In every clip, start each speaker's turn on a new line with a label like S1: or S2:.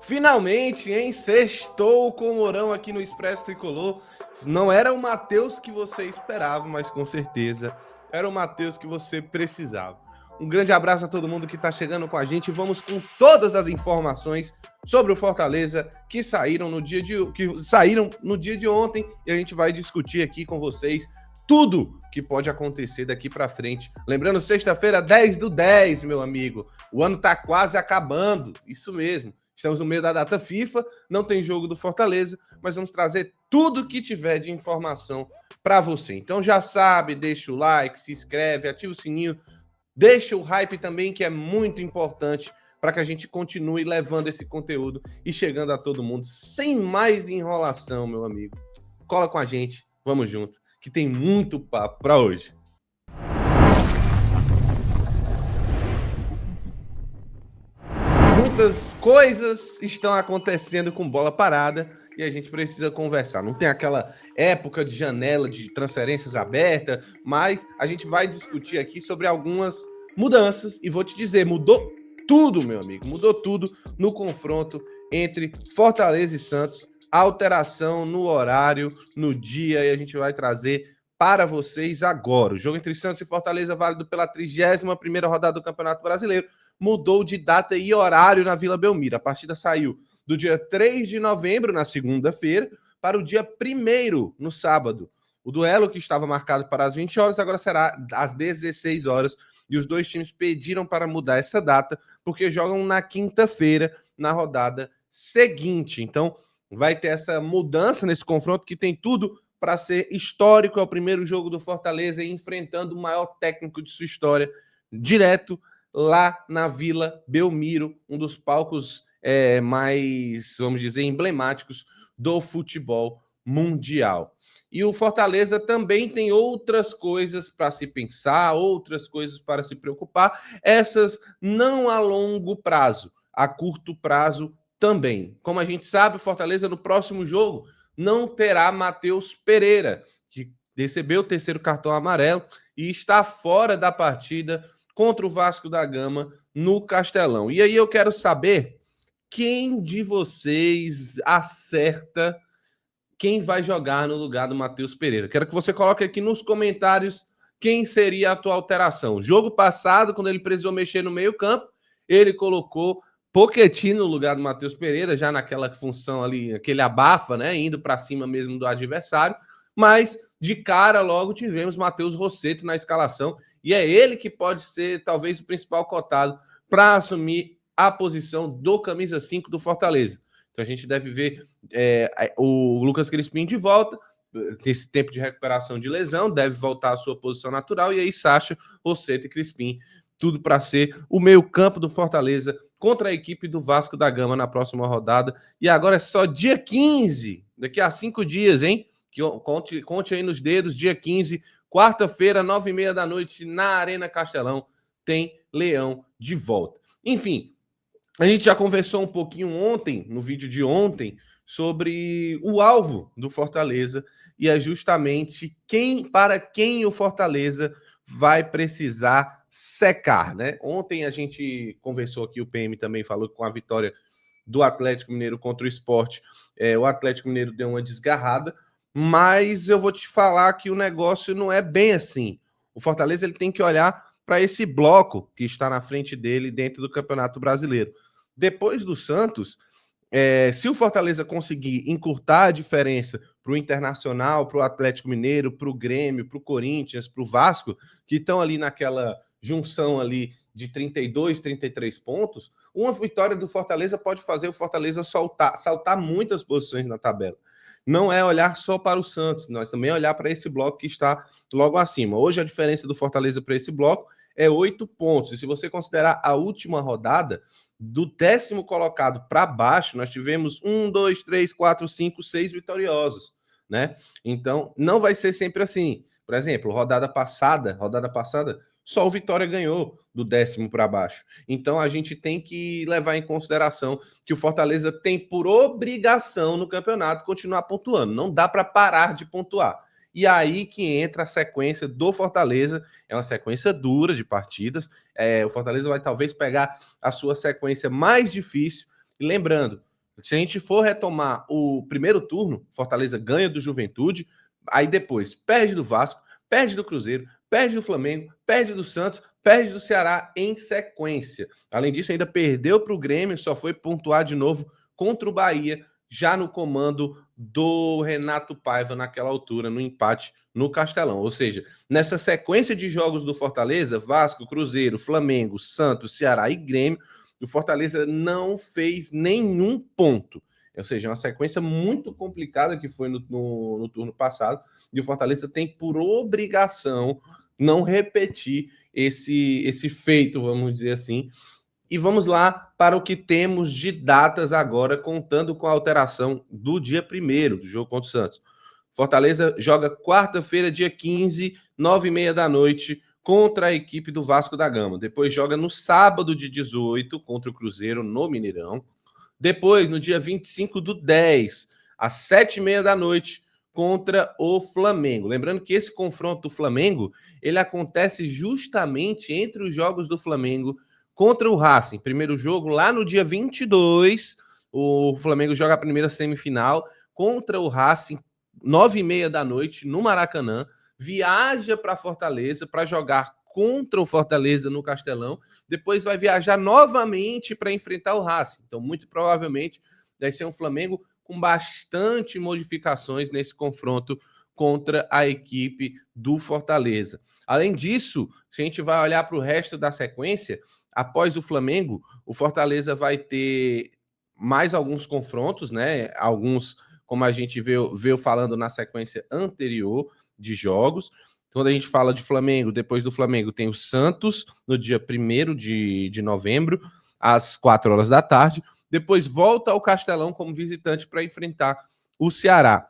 S1: Finalmente, hein? Sextou com o Mourão aqui no Expresso Tricolor. Não era o Matheus que você esperava, mas com certeza era o Matheus que você precisava. Um grande abraço a todo mundo que está chegando com a gente. Vamos com todas as informações sobre o Fortaleza que saíram no dia de ontem e a gente vai discutir aqui com vocês tudo que pode acontecer daqui para frente. Lembrando, sexta-feira, 10/10, meu amigo. O ano está quase acabando, isso mesmo. Estamos no meio da data FIFA, não tem jogo do Fortaleza, mas vamos trazer tudo que tiver de informação para você. Então já sabe, deixa o like, se inscreve, ativa o sininho, deixa o hype também, que é muito importante para que a gente continue levando esse conteúdo e chegando a todo mundo. Sem mais enrolação, meu amigo. Cola com a gente, vamos junto, que tem muito papo para hoje. Muitas coisas estão acontecendo com bola parada e a gente precisa conversar. Não tem aquela época de janela de transferências aberta, mas a gente vai discutir aqui sobre algumas mudanças e vou te dizer, mudou tudo, meu amigo, mudou tudo no confronto entre Fortaleza e Santos, alteração no horário, no dia, e a gente vai trazer para vocês agora. O jogo entre Santos e Fortaleza, válido pela 31ª rodada do Campeonato Brasileiro, mudou de data e horário na Vila Belmiro. A partida saiu do dia 3 de novembro, na segunda-feira, para o dia 1º, no sábado. O duelo, que estava marcado para as 20 horas, agora será às 16 horas. E os dois times pediram para mudar essa data, porque jogam na quinta-feira, na rodada seguinte. Então, vai ter essa mudança nesse confronto, que tem tudo para ser histórico. É o primeiro jogo do Fortaleza enfrentando o maior técnico de sua história, direto lá na Vila Belmiro, um dos palcos mais, vamos dizer, emblemáticos do futebol mundial. E o Fortaleza também tem outras coisas para se pensar, outras coisas para se preocupar, essas não a longo prazo, a curto prazo também. Como a gente sabe, o Fortaleza no próximo jogo não terá Matheus Pereira, que recebeu o 3º cartão amarelo e está fora da partida contra o Vasco da Gama no Castelão. E aí eu quero saber quem de vocês acerta quem vai jogar no lugar do Matheus Pereira. Quero que você coloque aqui nos comentários quem seria a tua alteração. Jogo passado, quando ele precisou mexer no meio-campo, ele colocou Pochettino no lugar do Matheus Pereira, já naquela função ali, aquele abafa, né, indo para cima mesmo do adversário, mas de cara logo tivemos Matheus Rossetto na escalação, e é ele que pode ser talvez o principal cotado para assumir a posição do camisa 5 do Fortaleza. Então a gente deve ver o Lucas Crispim de volta, esse tempo de recuperação de lesão, deve voltar à sua posição natural, e aí Sacha, Rossetto e Crispim, tudo para ser o meio-campo do Fortaleza contra a equipe do Vasco da Gama na próxima rodada. E agora é só dia 15, daqui a 5 dias, hein? Que conte aí nos dedos, dia 15, quarta-feira, 9h30 da noite, na Arena Castelão, tem Leão de volta. Enfim, a gente já conversou um pouquinho ontem, no vídeo de ontem, sobre o alvo do Fortaleza, e é justamente para quem o Fortaleza vai precisar secar, né? Ontem a gente conversou aqui, o PM também falou com a vitória do Atlético Mineiro contra o Sport. O Atlético Mineiro deu uma desgarrada, mas eu vou te falar que o negócio não é bem assim. O Fortaleza ele tem que olhar para esse bloco que está na frente dele dentro do Campeonato Brasileiro. Depois do Santos, se o Fortaleza conseguir encurtar a diferença para o Internacional, para o Atlético Mineiro, para o Grêmio, para o Corinthians, para o Vasco, que estão ali naquela junção ali de 32, 33 pontos, uma vitória do Fortaleza pode fazer o Fortaleza saltar muitas posições na tabela. Não é olhar só para o Santos, nós também olhar para esse bloco que está logo acima. Hoje a diferença do Fortaleza para esse bloco é 8 pontos. E se você considerar a última rodada, do 10º colocado para baixo, nós tivemos 1, 2, 3, 4, 5, 6 vitoriosos, né? Então, não vai ser sempre assim. Por exemplo, rodada passada, só o Vitória ganhou do 10º para baixo. Então, a gente tem que levar em consideração que o Fortaleza tem por obrigação no campeonato continuar pontuando. Não dá para parar de pontuar. E aí que entra a sequência do Fortaleza, é uma sequência dura de partidas, o Fortaleza vai talvez pegar a sua sequência mais difícil, e lembrando, Se a gente for retomar o primeiro turno, Fortaleza ganha do Juventude, aí depois perde do Vasco, perde do Cruzeiro, perde do Flamengo, perde do Santos, perde do Ceará em sequência. Além disso, ainda perdeu para o Grêmio, só foi pontuar de novo contra o Bahia, já no comando do Renato Paiva naquela altura, no empate no Castelão. Ou seja, nessa sequência de jogos do Fortaleza, Vasco, Cruzeiro, Flamengo, Santos, Ceará e Grêmio, o Fortaleza não fez nenhum ponto. Ou seja, uma sequência muito complicada que foi no turno passado, e o Fortaleza tem por obrigação não repetir esse feito, vamos dizer assim. E vamos lá para o que temos de datas agora, contando com a alteração do dia 1º do jogo contra o Santos. Fortaleza joga quarta-feira, dia 15, 9h30 da noite, contra a equipe do Vasco da Gama. Depois joga no sábado, de 18, contra o Cruzeiro, no Mineirão. Depois, no dia 25/10, às 7h30 da noite, contra o Flamengo. Lembrando que esse confronto do Flamengo, ele acontece justamente entre os jogos do Flamengo contra o Racing. Primeiro jogo lá no dia 22, o Flamengo joga a primeira semifinal contra o Racing, 9h30 da noite, no Maracanã. Viaja para Fortaleza para jogar contra o Fortaleza no Castelão. Depois vai viajar novamente para enfrentar o Racing. Então, muito provavelmente, vai ser um Flamengo com bastante modificações nesse confronto contra a equipe do Fortaleza. Além disso, se a gente vai olhar para o resto da sequência, após o Flamengo, o Fortaleza vai ter mais alguns confrontos, né? Alguns, como a gente veio falando na sequência anterior de jogos. Quando a gente fala de Flamengo, depois do Flamengo tem o Santos, no dia 1º de novembro, às 4 horas da tarde. Depois volta ao Castelão como visitante para enfrentar o Ceará.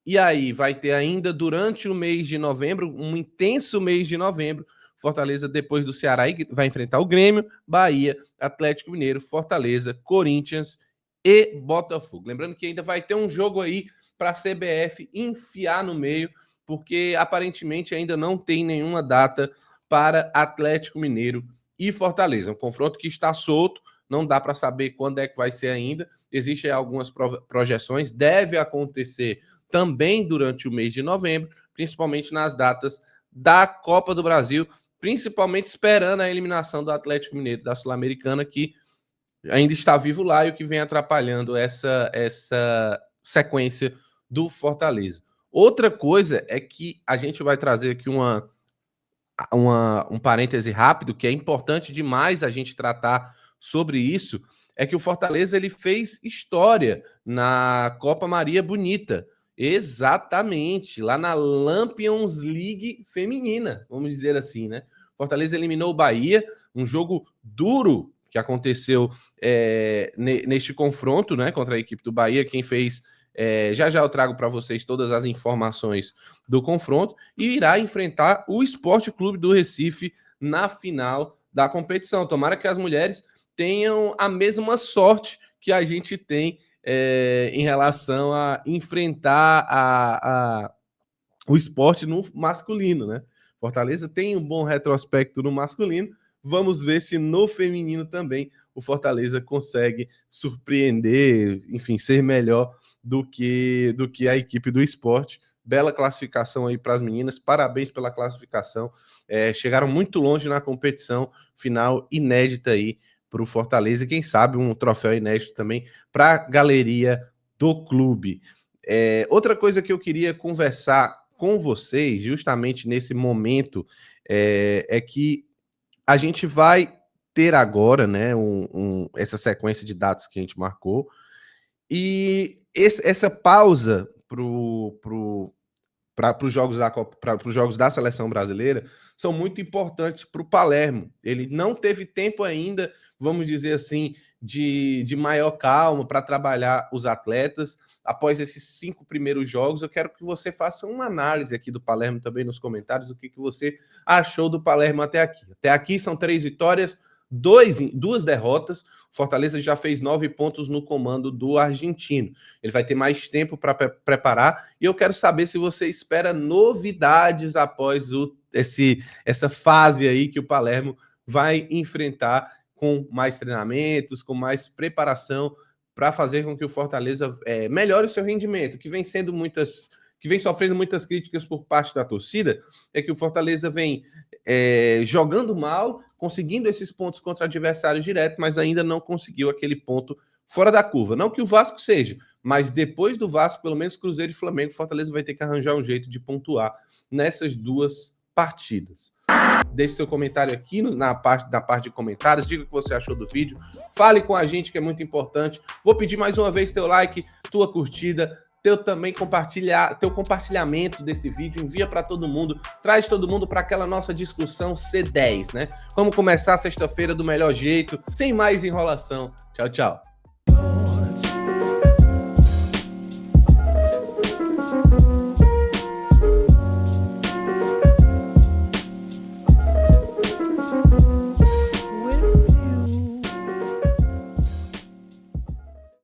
S1: E aí vai ter ainda, durante o mês de novembro, um intenso mês de novembro, Fortaleza, depois do Ceará, vai enfrentar o Grêmio, Bahia, Atlético Mineiro, Fortaleza, Corinthians e Botafogo. Lembrando que ainda vai ter um jogo aí para a CBF enfiar no meio, porque aparentemente ainda não tem nenhuma data para Atlético Mineiro e Fortaleza. Um confronto que está solto, não dá para saber quando é que vai ser ainda. Existem algumas projeções, deve acontecer também durante o mês de novembro, principalmente nas datas da Copa do Brasil, principalmente esperando a eliminação do Atlético Mineiro da Sul-Americana, que ainda está vivo lá e o que vem atrapalhando essa sequência do Fortaleza. Outra coisa é que a gente vai trazer aqui um parêntese rápido, que é importante demais a gente tratar sobre isso, é que o Fortaleza ele fez história na Copa Maria Bonita. Exatamente, lá na Lampions League feminina, vamos dizer assim, né? Fortaleza eliminou o Bahia, um jogo duro que aconteceu neste confronto, né, contra a equipe do Bahia. Quem fez, já eu trago para vocês todas as informações do confronto, e irá enfrentar o Sport Clube do Recife na final da competição. Tomara que as mulheres tenham a mesma sorte que a gente tem em relação a enfrentar o esporte no masculino, né? Fortaleza tem um bom retrospecto no masculino. Vamos ver se no feminino também o Fortaleza consegue surpreender, enfim, ser melhor do que a equipe do esporte. Bela classificação aí para as meninas, parabéns pela classificação. Chegaram muito longe na competição, final inédita aí para o Fortaleza, e quem sabe um troféu inédito também para a galeria do clube. Outra coisa que eu queria conversar com vocês, justamente nesse momento, é que a gente vai ter agora, né, essa sequência de datas que a gente marcou, e essa pausa para os jogos da seleção brasileira são muito importantes para o Palermo. Ele não teve tempo ainda, vamos dizer assim, de maior calma para trabalhar os atletas. Após esses 5 primeiros jogos, eu quero que você faça uma análise aqui do Palermo também nos comentários, o que você achou do Palermo até aqui. Até aqui são 3 vitórias, 2 derrotas. Fortaleza já fez 9 pontos no comando do argentino. Ele vai ter mais tempo para preparar, e eu quero saber se você espera novidades após essa fase aí que o Palermo vai enfrentar, com mais treinamentos, com mais preparação para fazer com que o Fortaleza melhore o seu rendimento, que vem sofrendo muitas críticas por parte da torcida, é que o Fortaleza vem jogando mal, conseguindo esses pontos contra adversários diretos, mas ainda não conseguiu aquele ponto fora da curva. Não que o Vasco seja, mas depois do Vasco, pelo menos Cruzeiro e Flamengo, Fortaleza vai ter que arranjar um jeito de pontuar nessas duas partidas. Deixe seu comentário aqui na parte de comentários, diga o que você achou do vídeo, fale com a gente, que é muito importante. Vou pedir mais uma vez teu like, tua curtida, teu compartilhamento desse vídeo, envia para todo mundo, traz todo mundo para aquela nossa discussão C10, né? Vamos começar a sexta-feira do melhor jeito, sem mais enrolação. Tchau, tchau.